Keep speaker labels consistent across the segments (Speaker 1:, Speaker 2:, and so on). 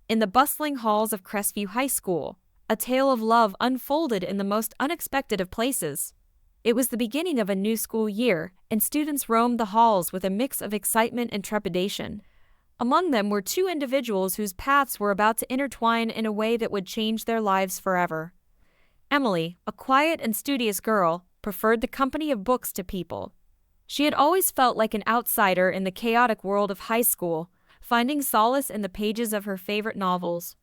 Speaker 1: In the bustling halls of Crestview High School, a tale of love unfolded in the most unexpected of places. It was the beginning of a new school year, and students roamed the halls with a mix of excitement and trepidation. Among them were two individuals whose paths were about to intertwine in a way that would change their lives forever. Emily, a quiet and studious girl, preferred the company of books to people. She had always felt like an outsider in the chaotic world of high school, finding solace in the pages of her favorite novels.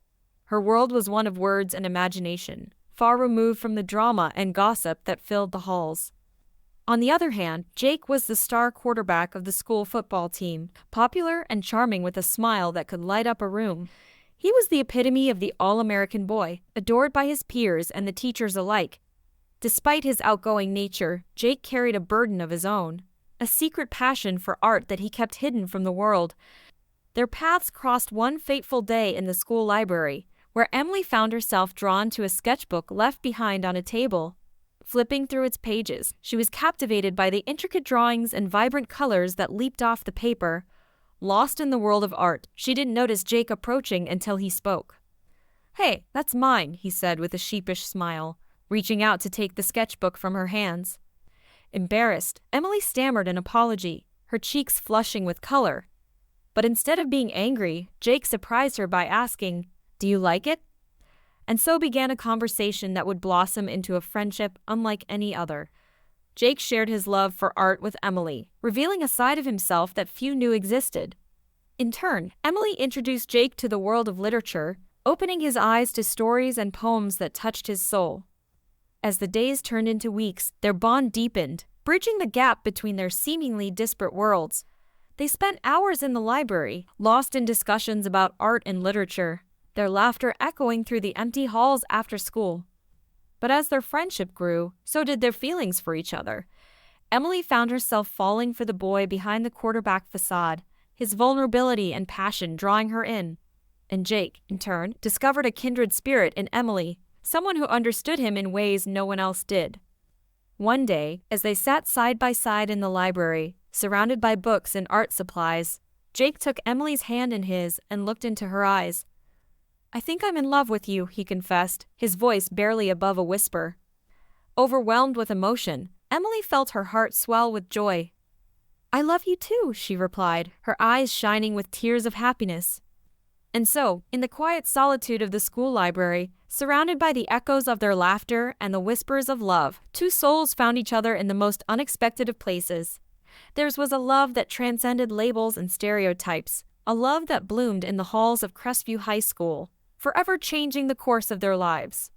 Speaker 1: Her world was one of words and imagination, far removed from the drama and gossip that filled the halls. On the other hand, Jake was the star quarterback of the school football team, popular and charming with a smile that could light up a room. He was the epitome of the all-American boy, adored by his peers and the teachers alike. Despite his outgoing nature, Jake carried a burden of his own, a secret passion for art that he kept hidden from the world. Their paths crossed one fateful day in the school library, where Emily found herself drawn to a sketchbook left behind on a table. Flipping through its pages, she was captivated by the intricate drawings and vibrant colors that leaped off the paper. Lost in the world of art, she didn't notice Jake approaching until he spoke. "Hey, that's mine," he said with a sheepish smile, reaching out to take the sketchbook from her hands. Embarrassed, Emily stammered an apology, her cheeks flushing with color. But instead of being angry, Jake surprised her by asking, "Do you like it?" And so began a conversation that would blossom into a friendship unlike any other. Jake shared his love for art with Emily, revealing a side of himself that few knew existed. In turn, Emily introduced Jake to the world of literature, opening his eyes to stories and poems that touched his soul. As the days turned into weeks, their bond deepened, bridging the gap between their seemingly disparate worlds. They spent hours in the library, lost in discussions about art and literature, their laughter echoing through the empty halls after school. But as their friendship grew, so did their feelings for each other. Emily found herself falling for the boy behind the quarterback facade, his vulnerability and passion drawing her in. And Jake, in turn, discovered a kindred spirit in Emily, someone who understood him in ways no one else did. One day, as they sat side by side in the library, surrounded by books and art supplies, Jake took Emily's hand in his and looked into her eyes. "I think I'm in love with you," he confessed, his voice barely above a whisper. Overwhelmed with emotion, Emily felt her heart swell with joy. "I love you too," she replied, her eyes shining with tears of happiness. And so, in the quiet solitude of the school library, surrounded by the echoes of their laughter and the whispers of love, two souls found each other in the most unexpected of places. Theirs was a love that transcended labels and stereotypes, a love that bloomed in the halls of Crestview High School, forever changing the course of their lives.